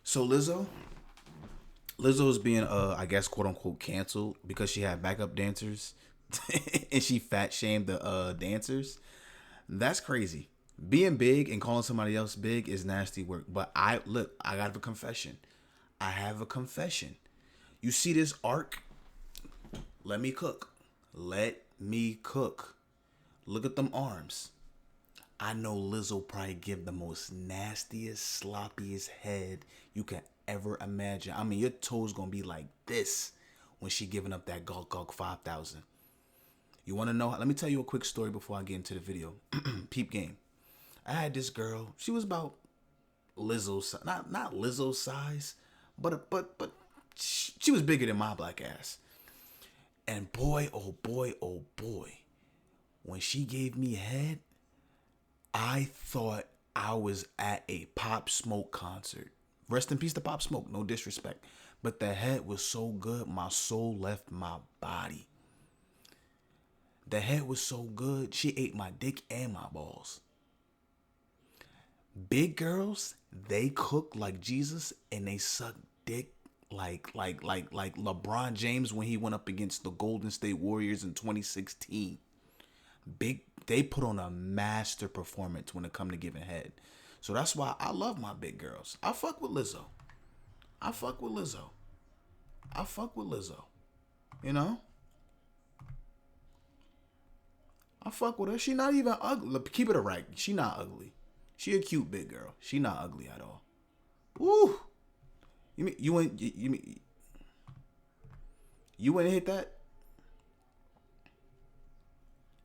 So Lizzo is being I guess quote unquote canceled because she had backup dancers and she fat shamed the dancers. That's crazy. Being big and calling somebody else big is nasty work. But I got a confession. I have a confession. You see this arc? Let me cook. Let me cook. Look at them arms. I know Lizzo probably give the most nastiest, sloppiest head you can ever imagine. I mean, your toes gonna be like this when she giving up that Gawk Gawk 5000. You wanna know? Let me tell you a quick story before I get into the video. Peep game. I had this girl. She was about Lizzo's, not Lizzo's size, but she was bigger than my black ass. And boy, oh boy, oh boy, when she gave me head, I thought I was at a Pop Smoke concert. Rest in peace to Pop Smoke, no disrespect. But the head was so good, my soul left my body. The head was so good, she ate my dick and my balls. Big girls, they cook like Jesus and they suck dick like LeBron James when he went up against the Golden State Warriors in 2016. They put on a master performance when it come to giving head. So that's why I love my big girls. I fuck with Lizzo. You know? I fuck with her. She not even ugly. Keep it a right. She not ugly. She a cute big girl. She not ugly at all. Woo! You wouldn't hit that?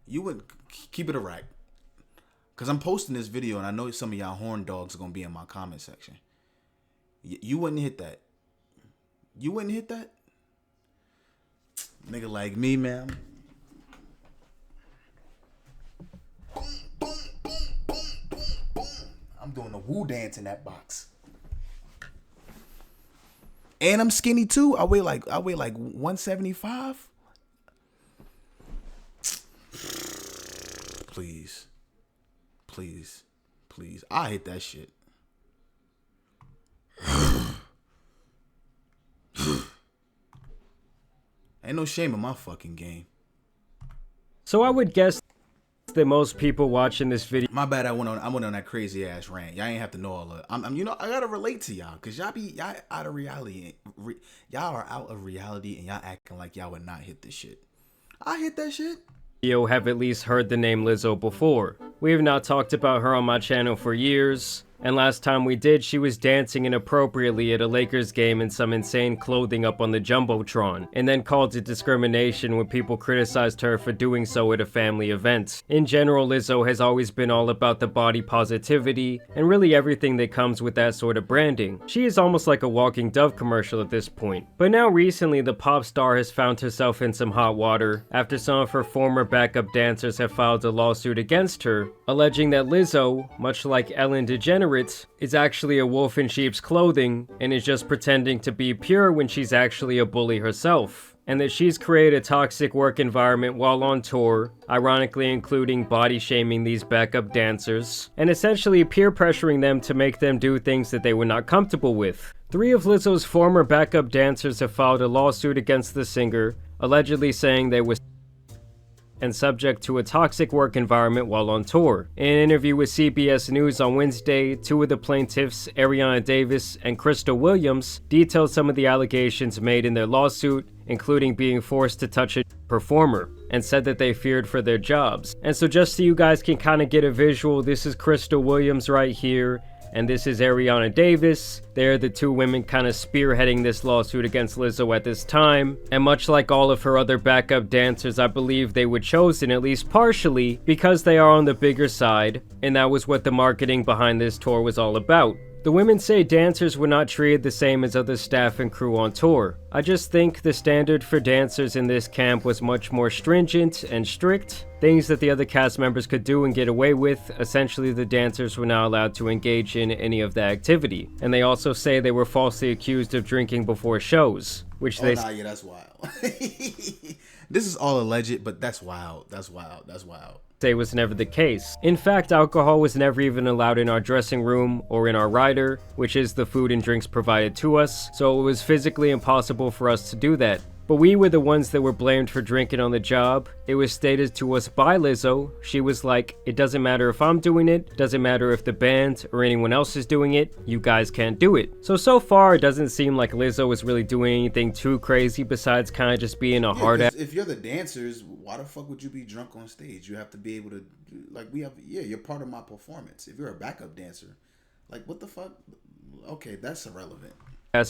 You wouldn't keep it a right. Cause I'm posting this video and I know some of y'all horn dogs are gonna be in my comment section. You wouldn't hit that. You wouldn't hit that? Nigga like me, man. Boom, boom, boom, boom, boom, boom. I'm doing the woo dance in that box. And I'm skinny too. I weigh like 175. Please. I hit that shit. Ain't no shame in my fucking game. So I would guess that most people watching this video. My bad. I went on that crazy ass rant. Y'all ain't have to know all of it. You know, I gotta relate to y'all because y'all out of reality. Y'all are out of reality and y'all acting like y'all would not hit this shit. I hit that shit. Have at least heard the name Lizzo before. We have not talked about her on my channel for years, and last time we did, she was dancing inappropriately at a Lakers game in some insane clothing up on the Jumbotron, and then called it discrimination when people criticized her for doing so at a family event. In general, Lizzo has always been all about the body positivity, and really everything that comes with that sort of branding. She is almost like a walking Dove commercial at this point. But now recently, the pop star has found herself in some hot water after some of her former backup dancers have filed a lawsuit against her, alleging that Lizzo, much like Ellen DeGeneres, is actually a wolf in sheep's clothing and is just pretending to be pure when she's actually a bully herself, and that she's created a toxic work environment while on tour, ironically including body shaming these backup dancers, and essentially peer pressuring them to make them do things that they were not comfortable with. 3 of Lizzo's former backup dancers have filed a lawsuit against the singer, allegedly saying they were and subject to a toxic work environment while on tour. In an interview with CBS News on Wednesday, 2 of the plaintiffs, Ariana Davis and Crystal Williams, detailed some of the allegations made in their lawsuit, including being forced to touch a performer, and said that they feared for their jobs. And so just so you guys can kind of get a visual, this is Crystal Williams right here, and this is Ariana Davis. They're the 2 women kind of spearheading this lawsuit against Lizzo at this time. And much like all of her other backup dancers, I believe they were chosen, at least partially, because they are on the bigger side, and that was what the marketing behind this tour was all about. The women say dancers were not treated the same as other staff and crew on tour. I just think the standard for dancers in this camp was much more stringent and strict, things that the other cast members could do and get away with. Essentially, the dancers were not allowed to engage in any of that activity. And they also say they were falsely accused of drinking before shows, which yeah, that's wild. This is all alleged, but that's wild. That's wild. day was never the case. In fact, alcohol was never even allowed in our dressing room or in our rider, which is the food and drinks provided to us, so it was physically impossible for us to do that. But we were the ones that were blamed for drinking on the job. It was stated to us by Lizzo. She was like, it doesn't matter if I'm doing it, doesn't matter if the band or anyone else is doing it, you guys can't do it. So far it doesn't seem like Lizzo was really doing anything too crazy besides kind of just being a hard ass. If you're the dancers, why the fuck would you be drunk on stage? You have to be able to, like, you're part of my performance. If you're a backup dancer, like, what the fuck? Okay, that's irrelevant.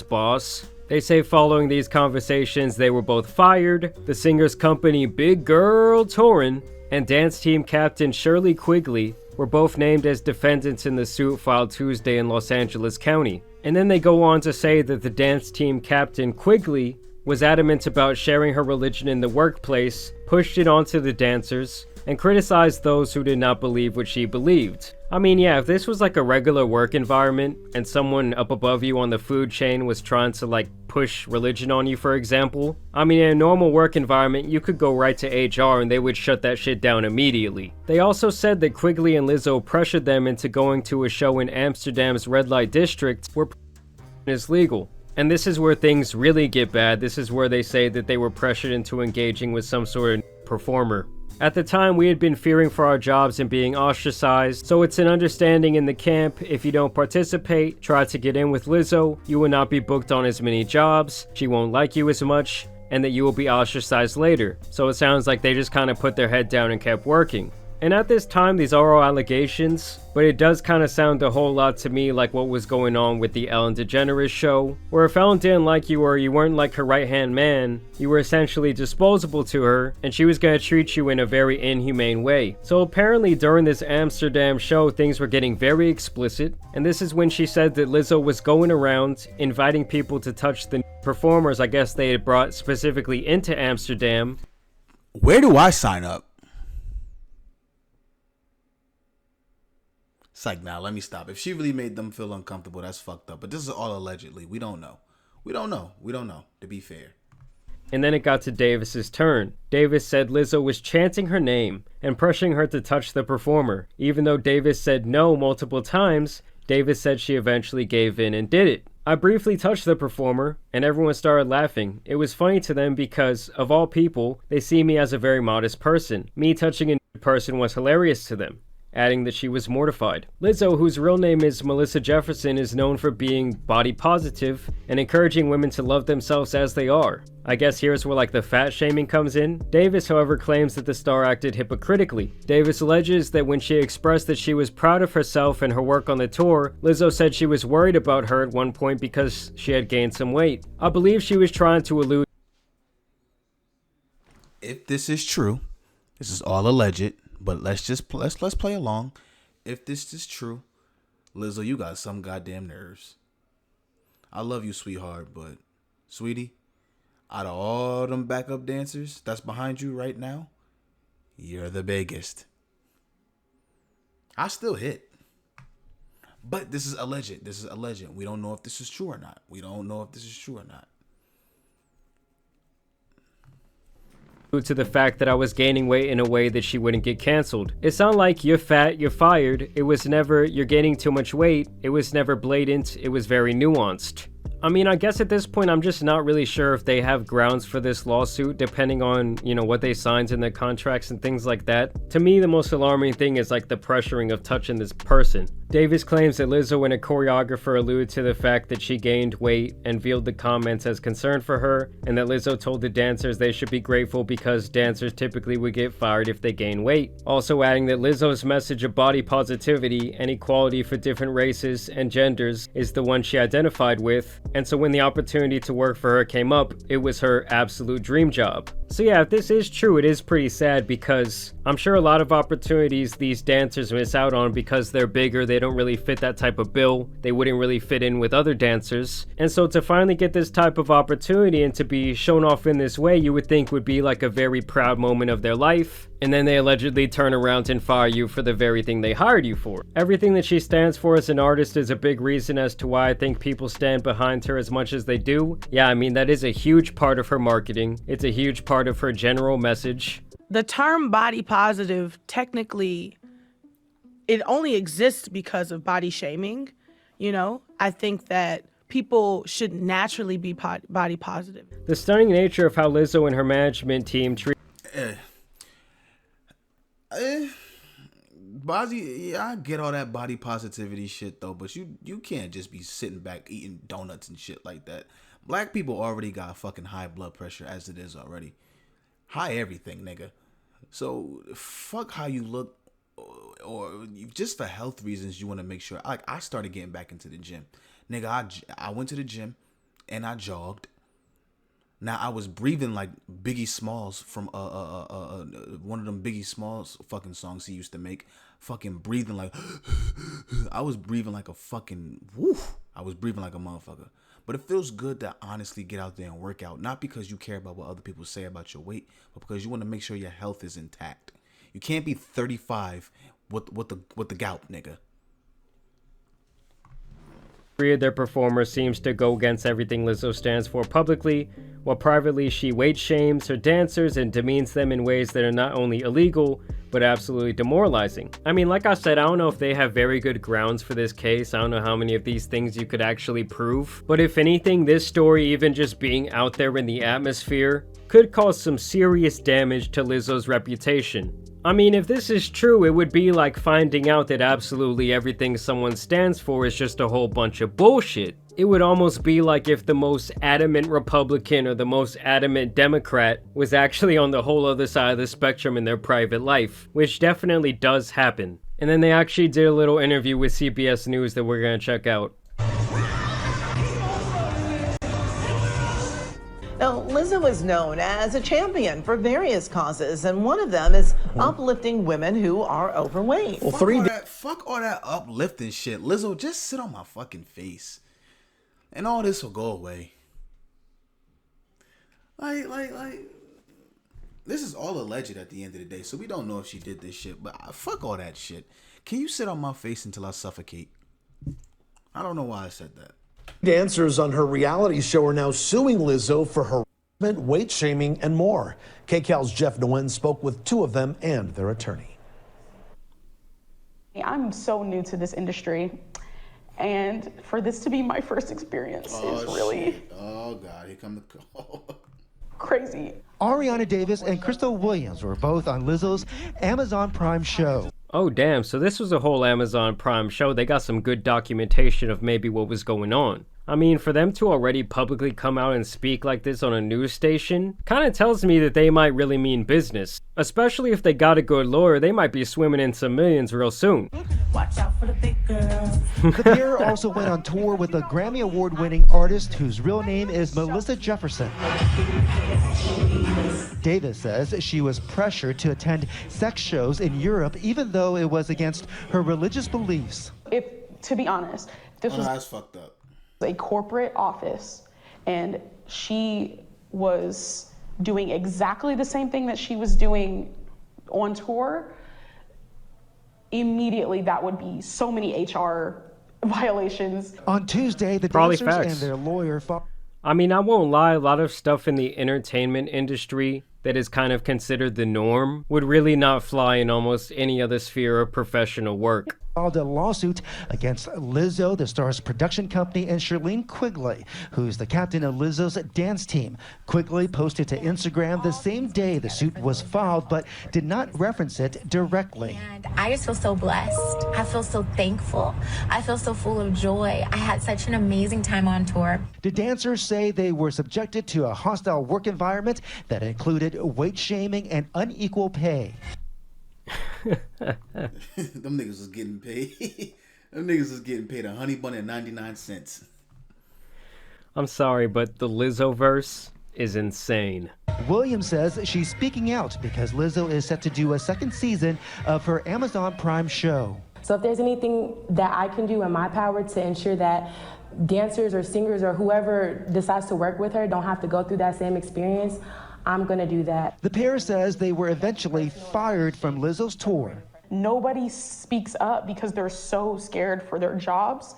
Boss. They say following these conversations, they were both fired. The singer's company Big Girl Tourin' and dance team captain Shirley Quigley were both named as defendants in the suit filed Tuesday in Los Angeles County. And then they go on to say that the dance team captain Quigley was adamant about sharing her religion in the workplace, pushed it onto the dancers, and criticized those who did not believe what she believed. I mean, yeah, if this was like a regular work environment and someone up above you on the food chain was trying to like push religion on you, for example, I mean, in a normal work environment, you could go right to HR and they would shut that shit down immediately. They also said that Quigley and Lizzo pressured them into going to a show in Amsterdam's red light district where is legal. And this is where things really get bad. This is where they say that they were pressured into engaging with some sort of performer. At the time, we had been fearing for our jobs and being ostracized, so it's an understanding in the camp, if you don't participate, try to get in with Lizzo, you will not be booked on as many jobs, she won't like you as much, and that you will be ostracized later. So it sounds like they just kind of put their head down and kept working. And at this time, these are all allegations, but it does kind of sound a whole lot to me like what was going on with the Ellen DeGeneres show, where if Ellen didn't like you or you weren't like her right-hand man, you were essentially disposable to her, and she was going to treat you in a very inhumane way. So apparently during this Amsterdam show, things were getting very explicit, and this is when she said that Lizzo was going around inviting people to touch the performers I guess they had brought specifically into Amsterdam. Where do I sign up? It's like, nah, let me stop. If she really made them feel uncomfortable, that's fucked up. But this is all allegedly. We don't know. We don't know, to be fair. And then it got to Davis's turn. Davis said Lizzo was chanting her name and pressuring her to touch the performer. Even though Davis said no multiple times, Davis said she eventually gave in and did it. I briefly touched the performer, and everyone started laughing. It was funny to them because, of all people, they see me as a very modest person. Me touching a person was hilarious to them, adding that she was mortified. Lizzo, whose real name is Melissa Jefferson, is known for being body positive and encouraging women to love themselves as they are. I guess here's where like the fat shaming comes in. Davis, however, claims that the star acted hypocritically. Davis alleges that when she expressed that she was proud of herself and her work on the tour, Lizzo said she was worried about her at one point because she had gained some weight. I believe she was trying to allude. If this is true, this is all alleged. But let's play along. If this is true, Lizzo, you got some goddamn nerves. I love you, sweetheart, but sweetie, out of all them backup dancers that's behind you right now, you're the biggest. I still hit. But this is alleged. We don't know if this is true or not. To the fact that I was gaining weight in a way that she wouldn't get canceled. It's not like you're fat, you're fired. It was never you're gaining too much weight. It was never blatant. It was very nuanced. I mean, I guess at this point, I'm just not really sure if they have grounds for this lawsuit, depending on, what they signed in their contracts and things like that. To me, the most alarming thing is like the pressuring of touching this person. Davis claims that Lizzo and a choreographer alluded to the fact that she gained weight and viewed the comments as concern for her, and that Lizzo told the dancers they should be grateful because dancers typically would get fired if they gain weight. Also adding that Lizzo's message of body positivity and equality for different races and genders is the one she identified with, and so when the opportunity to work for her came up, it was her absolute dream job. So yeah, if this is true, it is pretty sad because I'm sure a lot of opportunities these dancers miss out on because they're bigger, they don't really fit that type of bill, they wouldn't really fit in with other dancers. And so to finally get this type of opportunity and to be shown off in this way, you would think would be like a very proud moment of their life. And then they allegedly turn around and fire you for the very thing they hired you for. Everything that she stands for as an artist is a big reason as to why I think people stand behind her as much as they do. Yeah, I mean, that is a huge part of her marketing. It's a huge part of her general message. the term body positive, technically, it only exists because of body shaming. I think that people should naturally be body positive. The stunning nature of how Lizzo and her management team treat yeah, I get all that body positivity shit though, but you can't just be sitting back eating donuts and shit like that. Black people already got fucking high blood pressure as it is already. High everything, nigga. So fuck how you look, or just for health reasons you want to make sure. Like, I started getting back into the gym, nigga. I went to the gym and I jogged. Now I was breathing like Biggie Smalls from one of them Biggie Smalls fucking songs he used to make. Fucking breathing like I was breathing like a fucking woof. I was breathing like a motherfucker. But it feels good to honestly get out there and work out, not because you care about what other people say about your weight, but because you want to make sure your health is intact. You can't be 35 with the gout, nigga. of their performers seems to go against everything Lizzo stands for publicly, while privately she weight shames her dancers and demeans them in ways that are not only illegal, but absolutely demoralizing. I mean, like I said, I don't know if they have very good grounds for this case. I don't know how many of these things you could actually prove. But if anything, this story, even just being out there in the atmosphere, could cause some serious damage to Lizzo's reputation. I mean, if this is true, it would be like finding out that absolutely everything someone stands for is just a whole bunch of bullshit. It would almost be like if the most adamant Republican or the most adamant Democrat was actually on the whole other side of the spectrum in their private life, which definitely does happen. And then they actually did a little interview with CBS News that we're gonna check out. Now, Lizzo is known as a champion for various causes, and one of them is uplifting women who are overweight. Well, fuck all that uplifting shit. Lizzo, just sit on my fucking face, and all this will go away. Like, this is all alleged at the end of the day, so we don't know if she did this shit. But fuck all that shit. Can you sit on my face until I suffocate? I don't know why I said that. Dancers on her reality show are now suing Lizzo for harassment, weight shaming, and more. KCAL's Jeff Nguyen spoke with two of them and their attorney. I'm so new to this industry, and for this to be my first experience is really... Shit. Oh, God, here come the call. Crazy. Ariana Davis and Crystal Williams were both on Lizzo's Amazon Prime show. Oh damn, so this was a whole Amazon Prime show. They got some good documentation of maybe what was going on. I mean, for them to already publicly come out and speak like this on a news station kind of tells me that they might really mean business. Especially if they got a good lawyer, they might be swimming in some millions real soon. Watch out for the big girls. The pair also went on tour with a Grammy Award-winning artist whose real name is Melissa Jefferson. Davis says she was pressured to attend sex shows in Europe even though it was against her religious beliefs. To be honest, this was That's fucked up. A corporate office, and she was doing exactly the same thing that she was doing on tour. Immediately, that would be so many HR violations. On Tuesday, the Probably dancers facts. and their lawyer I mean, I won't lie, a lot of stuff in the entertainment industry that is kind of considered the norm would really not fly in almost any other sphere of professional work. filed a lawsuit against Lizzo, the star's production company, and Shirlene Quigley, who's the captain of Lizzo's dance team. Quigley posted to Instagram the same day the suit was filed, but did not reference it directly. And I just feel so blessed. I feel so thankful. I feel so full of joy. I had such an amazing time on tour. The dancers say they were subjected to a hostile work environment that included weight shaming and unequal pay. Them niggas was getting paid. Them niggas was getting paid a honey bun and 99 cents. I'm sorry, but the Lizzo verse is insane. Williams says she's speaking out because Lizzo is set to do a second season of her Amazon Prime show. So if there's anything that I can do in my power to ensure that dancers or singers or whoever decides to work with her don't have to go through that same experience, I'm gonna do that. The pair says they were eventually fired from Lizzo's tour. Nobody speaks up because they're so scared for their jobs.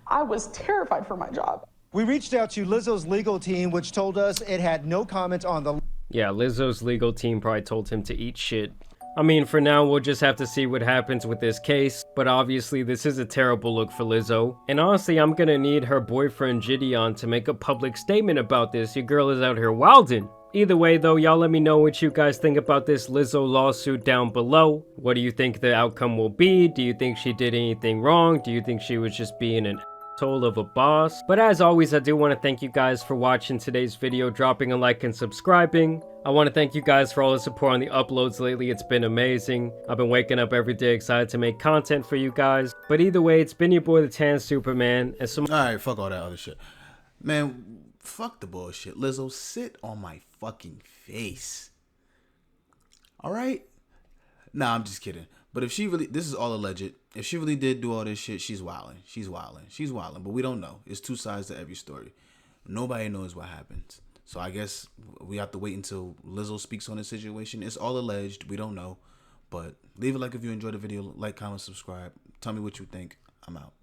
I was terrified for my job. We reached out to Lizzo's legal team, which told us it had no comment on the... Yeah, Lizzo's legal team probably told him to eat shit. I mean, for now, we'll just have to see what happens with this case, but obviously this is a terrible look for Lizzo. And honestly, I'm gonna need her boyfriend Gideon to make a public statement about this. Your girl is out here wildin'. Either way though, y'all let me know what you guys think about this Lizzo lawsuit down below. What do you think the outcome will be? Do you think she did anything wrong? Do you think she was just being an asshole of a boss? But as always, I do want to thank you guys for watching today's video, dropping a like and subscribing. I want to thank you guys for all the support on the uploads lately. It's been amazing. I've been waking up every day excited to make content for you guys. But either way, it's been your boy the Tan Superman. And some Alright, fuck all that other shit. Man, fuck the bullshit. Lizzo, sit on my fucking face. Alright? Nah, I'm just kidding. But if she really, this is all alleged. If she really did do all this shit, she's wilding. She's wilding. She's wilding. But we don't know. It's two sides to every story. Nobody knows what happens. So I guess we have to wait until Lizzo speaks on the situation. It's all alleged. We don't know. But leave a like if you enjoyed the video. Like, comment, subscribe. Tell me what you think. I'm out.